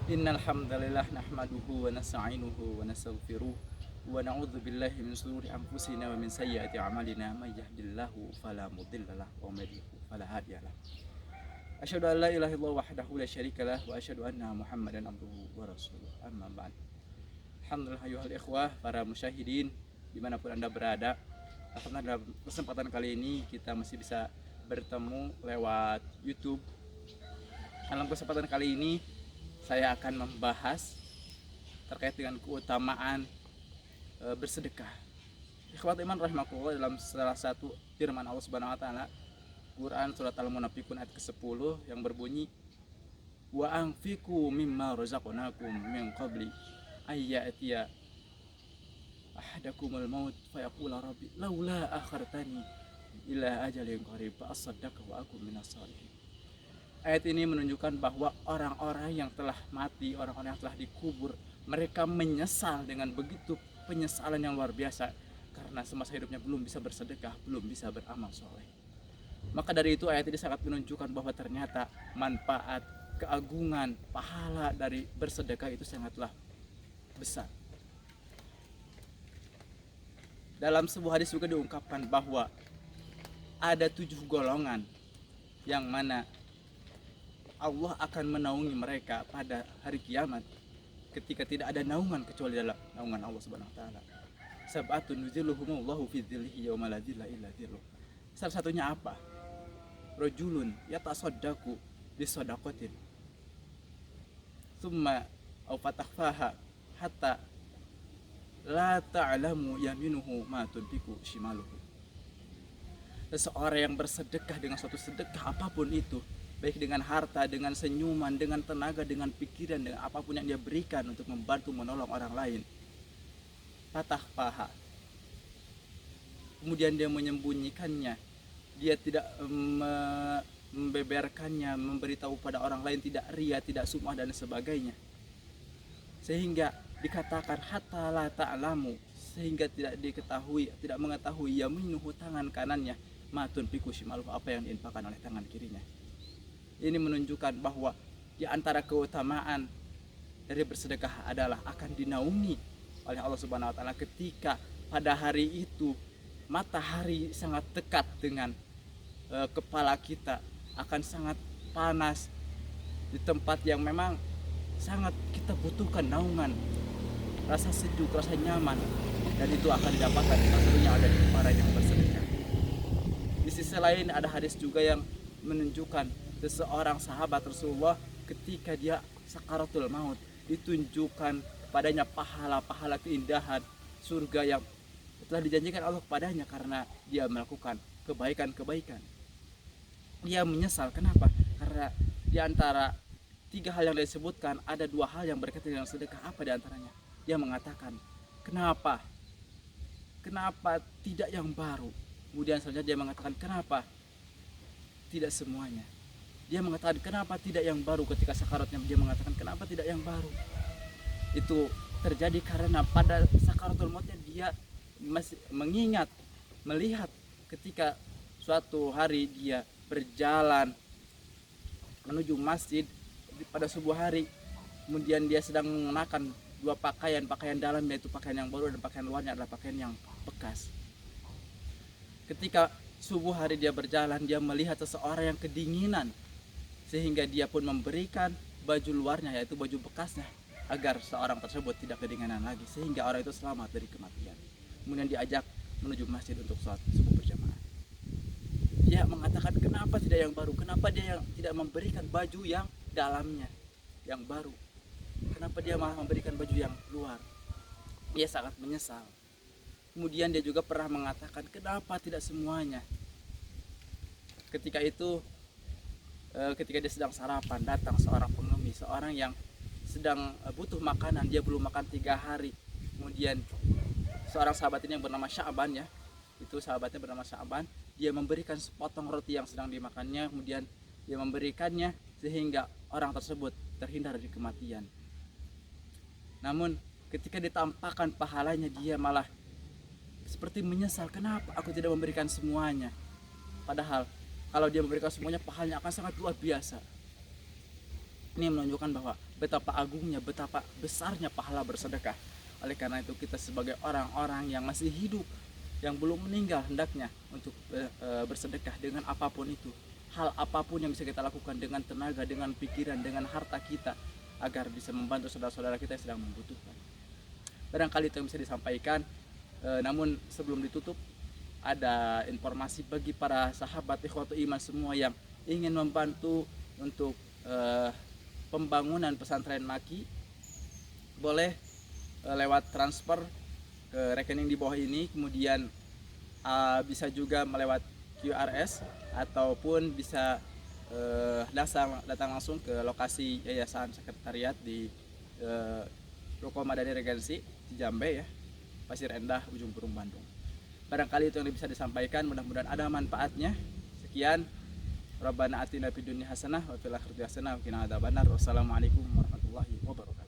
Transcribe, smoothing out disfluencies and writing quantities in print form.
Innal hamdalillah nahmaduhu wa nasta'inuhu wa nastaghfiruh wa na'udzu billahi min shururi anfusina wa min sayyiati a'malina may yahdihillahu fala mudhillalah wa may yudhlil fala hadiyalah. Asyhadu an la ilaha illallah wahdahu la syarikalah wa asyhadu anna Muhammadan abduhu wa rasuluh. Amma ba'd. Alhamdulillah ayuhal ikhwah, para musyahidin dimanapun Anda berada. Alhamdulillah dalam kesempatan kali ini kita masih bisa bertemu lewat YouTube. Dalam kesempatan kali ini saya akan membahas terkait dengan keutamaan bersedekah. Ikhwat iman rahimakumullah, dalam salah satu firman Allah Subhanahu wa taala Quran surat Al-Munafiqun ayat ke-10 yang berbunyi wa anfiqu mimma razaqnakum min qabli ayyatiya ahadakumul maut fayaqula rabbi laula akhartani ila ajalin qarib fa asaddaqu wa akum minas shalihin. Ayat ini menunjukkan bahwa orang-orang yang telah mati, orang-orang yang telah dikubur, mereka menyesal dengan begitu penyesalan yang luar biasa karena semasa hidupnya belum bisa bersedekah, belum bisa beramal soleh. Maka dari itu ayat ini sangat menunjukkan bahwa ternyata manfaat, keagungan, pahala dari bersedekah itu sangatlah besar. Dalam sebuah hadis juga diungkapkan bahwa ada 7 golongan yang mana Allah akan menaungi mereka pada hari kiamat ketika tidak ada naungan kecuali dalam naungan Allah Subhanahu wa taala. Sab'atun yuzilluhumullahu fi dzillihi yauma la dzilla illa dzilluh. Salah satunya apa? Rajulun yatasaddaqu bisadaqatin tsumma aw fatakhfaha hatta la ta'lamu yaminuhu ma tunfiqu shimaluhu. Seseorang yang bersedekah dengan suatu sedekah apapun itu, baik dengan harta, dengan senyuman, dengan tenaga, dengan pikiran, dengan apapun yang dia berikan untuk membantu menolong orang lain. Patah paha. Kemudian dia menyembunyikannya. Dia tidak membeberkannya, memberitahu pada orang lain, tidak ria, tidak sum'ah dan sebagainya. Sehingga dikatakan hatta la ta'lamu, sehingga tidak diketahui, tidak mengetahui yaminuhu tangan kanannya, ma tunfiqu shimaluhu, apa yang diinfakkan oleh tangan kirinya. Ini menunjukkan bahwa di antara keutamaan dari bersedekah adalah akan dinaungi oleh Allah Subhanahu wa taala ketika pada hari itu matahari sangat dekat dengan kepala kita, akan sangat panas di tempat yang memang sangat kita butuhkan naungan, rasa sejuk, rasa nyaman, dan itu akan didapatkan salah satunya ada di para yang bersedekah. Di sisi lain ada hadis juga yang menunjukkan seseorang sahabat Rasulullah ketika dia sakaratul maut ditunjukkan padanya pahala-pahala keindahan surga yang telah dijanjikan Allah kepadanya karena dia melakukan kebaikan-kebaikan. Dia menyesal, kenapa? Karena di antara 3 hal yang disebutkan ada 2 hal yang berkaitan dengan sedekah. Apa di antaranya? Dia mengatakan, kenapa tidak yang baru? Kemudian selanjutnya dia mengatakan, kenapa tidak semuanya? Dia mengatakan kenapa tidak yang baru ketika sakaratnya, dia mengatakan kenapa tidak yang baru. Itu terjadi karena pada sakaratul mautnya dia masih mengingat, melihat ketika suatu hari dia berjalan menuju masjid pada subuh hari, kemudian dia sedang mengenakan 2 pakaian dalam, yaitu pakaian yang baru dan pakaian luarnya adalah pakaian yang bekas. Ketika subuh hari dia berjalan, dia melihat seseorang yang kedinginan, sehingga dia pun memberikan baju luarnya, yaitu baju bekasnya, agar seorang tersebut tidak kedinginan lagi, sehingga orang itu selamat dari kematian. Kemudian diajak menuju masjid untuk sholat subuh berjamaah. Dia mengatakan kenapa tidak yang baru, kenapa dia yang tidak memberikan baju yang dalamnya yang baru, kenapa dia malah memberikan baju yang luar. Dia sangat menyesal. Kemudian dia juga pernah mengatakan kenapa tidak semuanya. Ketika itu ketika dia sedang sarapan, datang seorang pengemis, seorang yang sedang butuh makanan, dia belum makan 3 hari. Kemudian seorang sahabat ini yang bernama Sya'ban, ya, itu sahabatnya bernama Sya'ban, dia memberikan sepotong roti yang sedang dimakannya, kemudian dia memberikannya sehingga orang tersebut terhindar dari kematian. Namun ketika ditampakkan pahalanya, dia malah seperti menyesal, kenapa aku tidak memberikan semuanya. Padahal kalau dia memberikan semuanya, pahalanya akan sangat luar biasa. Ini menunjukkan bahwa betapa agungnya, betapa besarnya pahala bersedekah. Oleh karena itu kita sebagai orang-orang yang masih hidup, yang belum meninggal, hendaknya untuk bersedekah dengan apapun itu. Hal apapun yang bisa kita lakukan dengan tenaga, dengan pikiran, dengan harta kita, agar bisa membantu saudara-saudara kita yang sedang membutuhkan. Barangkali itu yang bisa disampaikan. Namun sebelum ditutup, ada informasi bagi para sahabat ikhwatul iman semua yang ingin membantu untuk pembangunan pesantren Maki, boleh lewat transfer ke rekening di bawah ini, kemudian bisa juga melewat QRS ataupun bisa datang langsung ke lokasi yayasan sekretariat di Ruko Madani Regensi Jambe ya, Pasir Endah, Ujung Berung, Bandung. Barangkali itu yang bisa disampaikan, mudah-mudahan ada manfaatnya. Sekian, Rabbana atina fid dunya hasanah wa fil akhirati hasanah wa qina adzabannar. Wassalamualaikum warahmatullahi wabarakatuh.